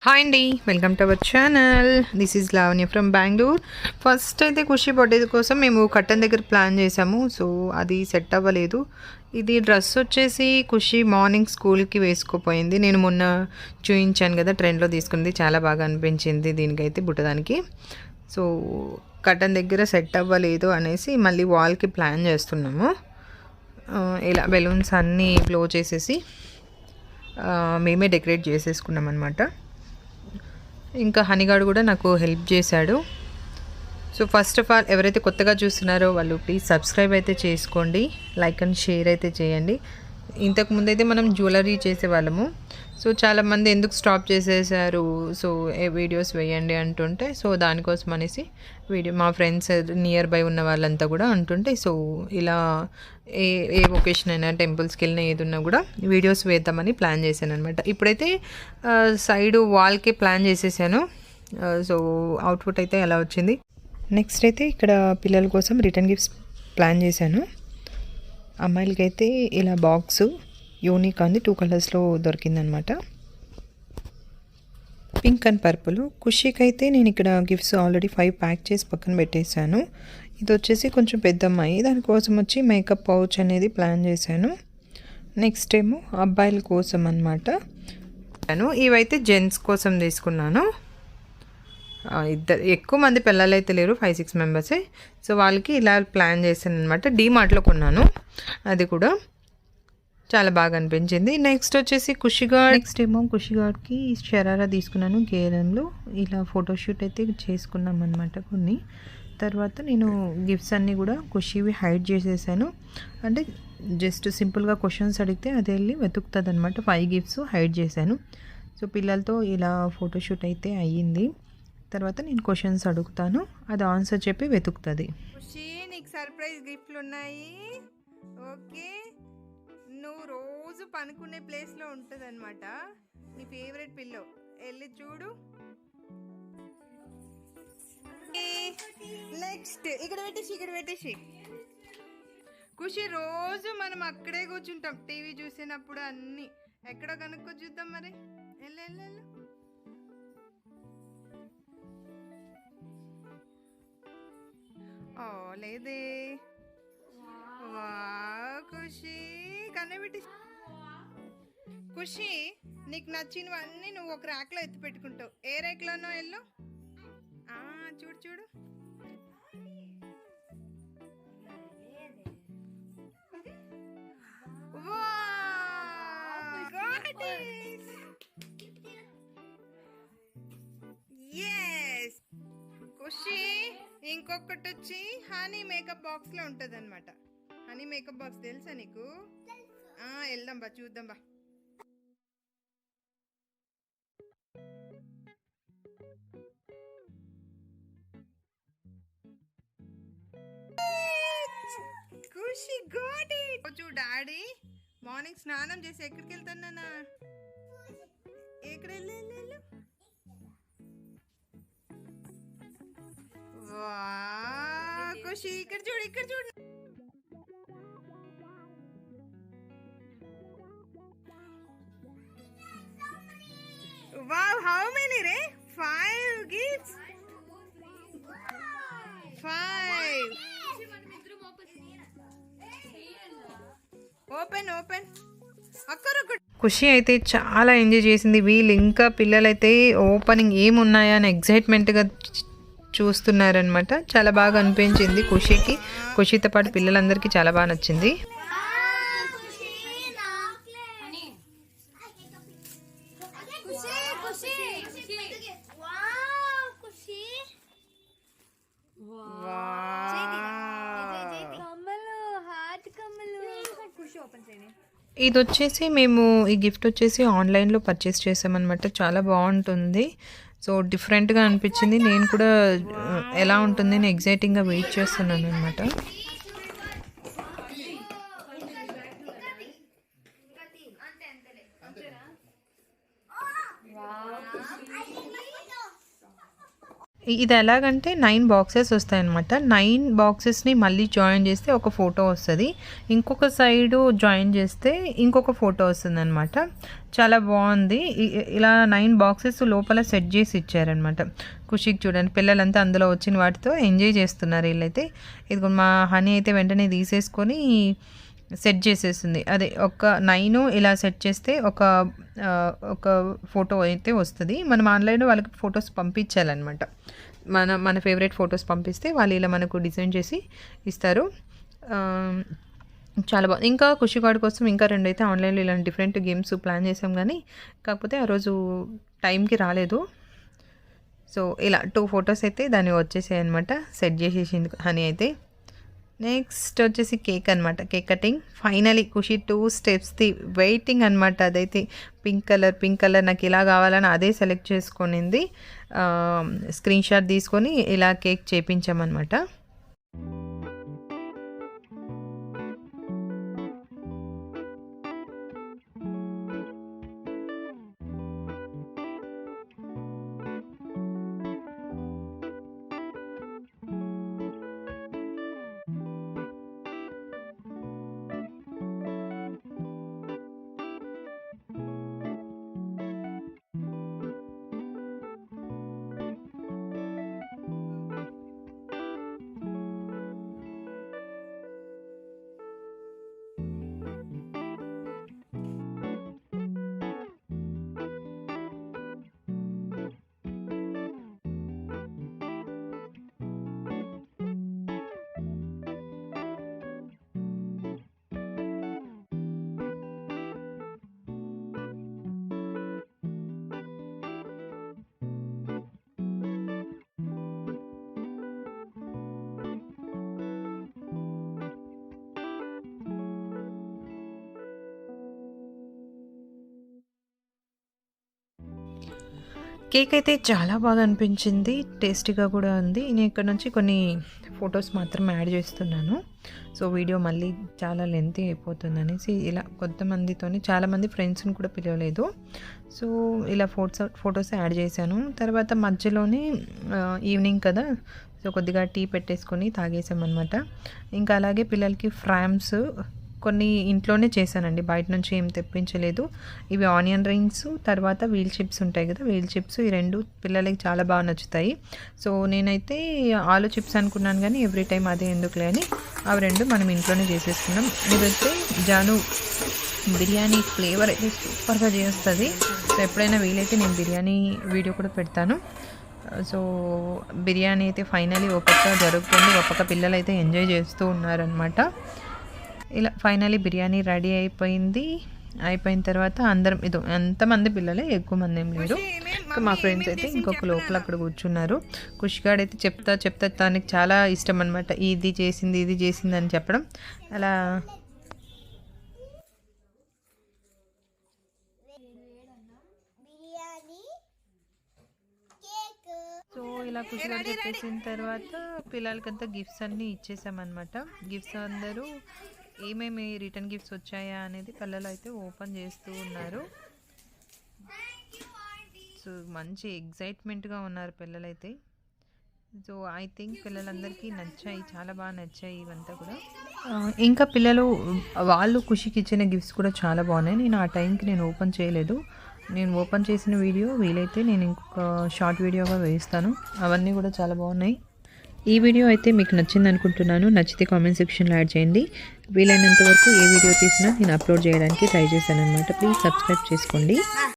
Hi అండి, welcome to our channel. This is Lavanya from Bengaluru. First అయితే ఖుషి birthday కోసం మేము కట్టన్ దగ్గర ప్లాన్ చేసాము. సో అది సెట్ అవ్వలేదు. ఇది డ్రెస్ వచ్చేసి ఖుషి మార్నింగ్ స్కూల్కి వేసుకోపోయింది. నేను మొన్న చూయించాను కదా, ట్రెండ్లో తీసుకుంది, చాలా బాగా అనిపించింది దీనికైతే బుట్టదానికి. సో కట్టన్ దగ్గర సెట్ అవ్వలేదు అనేసి మళ్ళీ వాల్కి ప్లాన్ చేస్తున్నాము. ఇలా బెలూన్స్ అన్నీ బ్లో చేసేసి మేమే డెకరేట్ చేసేసుకున్నాం అనమాట. ఇంకా హనీగాడు కూడా నాకు హెల్ప్ చేశాడు. సో ఫస్ట్ ఆఫ్ ఆల్ ఎవరైతే కొత్తగా చూస్తున్నారో వాళ్ళు ప్లీజ్ సబ్స్క్రైబ్ అయితే చేసుకోండి, లైక్ అండ్ షేర్ అయితే చేయండి. ఇంతకుముందు అయితే మనం జ్యువెలరీ చేసేవాళ్ళము. సో చాలామంది ఎందుకు స్టాప్ చేసేసారు, సో వీడియోస్ వేయండి అంటుంటే, సో దానికోసం అనేసి మా ఫ్రెండ్స్ నియర్ బై ఉన్న వాళ్ళంతా కూడా అంటుంటే, సో ఇలా ఏ ఒకేషన్ అయినా టెంపుల్స్కి వెళ్ళినా ఏది ఉన్నా కూడా వీడియోస్ వేద్దామని ప్లాన్ చేశాను అనమాట. ఇప్పుడైతే సైడ్ వాల్కి ప్లాన్ చేసేసాను. సో అవుట్పుట్ అయితే ఎలా వచ్చింది. నెక్స్ట్ అయితే ఇక్కడ పిల్లల కోసం రిటర్న్ గిఫ్ట్స్ ప్లాన్ చేశాను. అమ్మాయిలకైతే ఇలా బాక్సు యూనిక్ అంది 2 కలర్స్లో దొరికిందనమాట, పింక్ అండ్ పర్పుల్. ఖుషీకి అయితే నేను ఇక్కడ గిఫ్ట్స్ ఆల్రెడీ 5 ప్యాక్ చేసి పక్కన పెట్టేశాను. ఇది వచ్చేసి కొంచెం పెద్ద అమ్మాయి, దానికోసం వచ్చి మేకప్ పౌచ్ అనేది ప్లాన్ చేశాను. నెక్స్ట్ ఏమో అబ్బాయిల కోసం అనమాట. ఇవైతే జెంట్స్ కోసం తీసుకున్నాను. ఎక్కువ మంది పిల్లలు అయితే లేరు, 5-6 మెంబర్సే. సో వాళ్ళకి ఇలా ప్లాన్ చేశాను అనమాట. డీమార్ట్లో కొన్నాను, అది కూడా చాలా బాగా అనిపించింది. నెక్స్ట్ వచ్చేసి నెక్స్ట్ ఏమో ఖుషిగాడ్కి షరారా తీసుకున్నాను గేరంలో. ఇలా ఫోటోషూట్ అయితే చేసుకున్నాం అనమాట కొన్ని. తర్వాత నేను గిఫ్ట్స్ అన్నీ కూడా ఖుషివి హైడ్ చేసేసాను. అంటే జస్ట్ సింపుల్గా క్వశ్చన్స్ అడిగితే అది వెళ్ళి వెతుకుతుంది అనమాట. 5 గిఫ్ట్స్ హైడ్ చేశాను. సో పిల్లలతో ఇలా ఫోటోషూట్ అయితే అయ్యింది. తర్వాత నేను క్వశ్చన్స్ అడుగుతాను, అది ఆన్సర్ చెప్పి వెతుకుతుంది. ఖుషి, నీకు సర్ప్రైజ్ గిఫ్ట్లు ఉన్నాయి. ఓకే, నువ్వు రోజు పనుకునే ప్లేస్లో ఉంటుంది అనమాట నీ ఫేవరెట్ పిల్లో. వెళ్ళి చూడు. నెక్స్ట్ ఇక్కడ పెట్టేసి ఖుషి, రోజు మనం అక్కడే కూర్చుంటాం టీవీ చూసినప్పుడు. అన్నీ ఎక్కడ కనుక్కో చూద్దాం మరి. వెళ్ళు. ఓ లేదే. ఖుషి కన్నబెట్టి. ఖుషి, నీకు నచ్చినవన్నీ నువ్వు ఒక ర్యాక్లో ఎత్తి పెట్టుకుంటావు. ఏ ర్యాక్లోనో వెళ్ళు. చూడు. ఖుషి, ఇంకొకటి వచ్చి హనీ మేకప్ బాక్స్ లో ఉంటది అనమాట. హనీ మేకప్ బాక్స్ తెలుసా నీకు? వెళ్దాం బా, చూద్దాం బా. Khushi got it. రోజు డాడీ మార్నింగ్ స్నానం చేసి ఎక్కడికి వెళ్తానా? ఎక్కడ వెళ్ళు. ఖుషి ఇక్కడ చూడు. వావ్, హౌ మెనీ రే? 5 గిఫ్ట్స్. 5. ఓపెన్. ఖుషి అయితే చాలా ఎంజాయ్ చేసింది. వీళ్ళు ఇంకా పిల్లలైతే ఓపెనింగ్ ఏమున్నాయా అని ఎగ్జైట్మెంట్గా చూస్తున్నారనమాట. చాలా బాగా అనిపించింది ఖుషికి. ఖుషితో పాటు పిల్లలందరికీ చాలా బాగా నచ్చింది. ఇది వచ్చేసి మేము ఈ గిఫ్ట్ వచ్చేసి ఆన్లైన్లో పర్చేస్ చేసామన్నమాట. చాలా బాగుంటుంది. సో డిఫరెంట్గా అనిపించింది. నేను కూడా ఎలా ఉంటుంది నేను ఎగ్జైటింగ్గా వెయిట్ చేస్తున్నాను అనమాట. ఇది ఎలాగంటే 9 బాక్సెస్ వస్తాయన్నమాట. 9 బాక్సెస్‌ని మళ్ళీ జాయిన్ చేస్తే ఒక ఫోటో వస్తది. ఇంకొక సైడు జాయిన్ చేస్తే ఇంకొక ఫోటో వస్తుందన్నమాట. చాలా బాగుంది. ఇలా 9 బాక్సెస్ లోపల సెట్ చేసి ఇచ్చారనమాట. ఖుషికి చూడండి, పిల్లలంతా అందులో వచ్చిన వాటితో ఎంజాయ్ చేస్తున్నారు వీళ్ళైతే. ఇదిగో మా హనీ అయితే వెంటనే తీసేసుకొని సెట్ చేసేసింది. అదే ఒక 9 ఇలా సెట్ చేస్తే ఒక ఫోటో అయితే వస్తుంది. మనం ఆన్లైన్లో వాళ్ళకి ఫొటోస్ పంపించాలన్నమాట. మన ఫేవరెట్ ఫొటోస్ పంపిస్తే వాళ్ళు ఇలా మనకు డిజైన్ చేసి ఇస్తారు. చాలా బాగుంది. ఇంకా ఖుషిగాడి కోసం ఇంకా 2 అయితే ఆన్లైన్లో ఇలాంటి డిఫరెంట్ గేమ్స్ ప్లాన్ చేసాం, కానీ కాకపోతే ఆ రోజు టైంకి రాలేదు. సో ఇలా 2 ఫొటోస్ అయితే దాన్ని వచ్చేసాయి అనమాట. సెట్ చేసేసింది హనీ అయితే. నెక్స్ట్ వచ్చేసి కేక్ అనమాట. కేక్ కటింగ్ ఫైనలీ ఖుషి 2 స్టెప్స్ది వెయిటింగ్ అనమాట. అదైతే పింక్ కలర్ నాకు ఇలా కావాలని అదే సెలెక్ట్ చేసుకొనింది. స్క్రీన్ షాట్ తీసుకొని ఇలా కేక్ చేపించామన్నమాట. కేక్ అయితే చాలా బాగా అనిపించింది. టేస్టీగా కూడా ఉంది. నేను ఇక్కడ నుంచి కొన్ని ఫొటోస్ మాత్రం యాడ్ చేస్తున్నాను. సో వీడియో మళ్ళీ చాలా లెంతీ అయిపోతుంది అనేసి ఇలా కొంతమందితోని, చాలామంది ఫ్రెండ్స్ని కూడా పిలవలేదు. సో ఇలా ఫొటోస్ యాడ్ చేశాను. తర్వాత మధ్యలోనే ఈవినింగ్ కదా, సో కొద్దిగా టీ పెట్టేసుకొని తాగేసామన్నమాట. ఇంకా అలాగే పిల్లలకి ఫ్రామ్స్ కొన్ని ఇంట్లోనే చేశానండి, బయట నుంచి ఏం తెప్పించలేదు. ఇవి ఆనియన్ రింగ్స్, తర్వాత వీల్ చిప్స్ ఉంటాయి కదా, వీల్ చిప్స్, ఈ 2 పిల్లలకి చాలా బాగా నచ్చుతాయి. సో నేనైతే ఆలు చిప్స్ అనుకున్నాను, కానీ ఎవ్రీ టైం అదే ఎందుకులే అని అవి 2 మనం ఇంట్లోనే చేసేసుకున్నాం. ఇదైతే జాను బిర్యానీ ఫ్లేవర్ అయితే సూపర్గా చేస్తుంది. సో ఎప్పుడైనా వీలైతే నేను బిర్యానీ వీడియో కూడా పెడతాను. సో బిర్యానీ అయితే ఫైనలీ ఒక పక్క జరుగుతుంది, ఒక పక్క పిల్లలు అయితే ఎంజాయ్ చేస్తూ ఉన్నారనమాట. ఇలా ఫైనలీ బిర్యానీ రెడీ అయిపోయిన తర్వాత అందరం ఎంతమంది పిల్లలే, ఎక్కువ మంది ఏం లేరు. ఇంకా మా ఫ్రెండ్స్ అయితే ఇంకొక లోపల అక్కడ కూర్చున్నారు. ఖుషిగాడైతే చెప్తా తనకి చాలా ఇష్టం అనమాట, ఇది చేసింది అని చెప్పడం. అలా సో ఇలా ఖుషిగా చెప్పేసిన తర్వాత పిల్లలకంతా గిఫ్ట్స్ అన్నీ ఇచ్చేసామన్నమాట. గిఫ్ట్స్ అందరూ ఏమేమి రిటర్న్ గిఫ్ట్స్ వచ్చాయా అనేది పిల్లలు అయితే ఓపెన్ చేస్తూ ఉన్నారు. సో మంచి ఎగ్జైట్మెంట్గా ఉన్నారు పిల్లలైతే. సో ఐ థింక్ పిల్లలందరికీ నచ్చాయి, చాలా బాగా నచ్చాయి ఇవంతా కూడా. ఇంకా పిల్లలు వాళ్ళు ఖుషికి ఇచ్చిన గిఫ్ట్స్ కూడా చాలా బాగున్నాయి. నేను ఆ టైంకి ఓపెన్ చేయలేదు. నేను ఓపెన్ చేసిన వీడియో వీలైతే నేను ఇంకొక షార్ట్ వీడియోగా వేస్తాను. అవన్నీ కూడా చాలా బాగున్నాయి. ఈ వీడియో అయితే మీకు నచ్చింది అనుకుంటున్నాను. నచ్చితే కామెంట్ సెక్షన్లో యాడ్ చేయండి. వీలైనంత వరకు ఏ వీడియో తీసినా నేను అప్లోడ్ చేయడానికి ట్రై చేశాను అనమాట. ప్లీజ్ సబ్స్క్రైబ్ చేసుకోండి.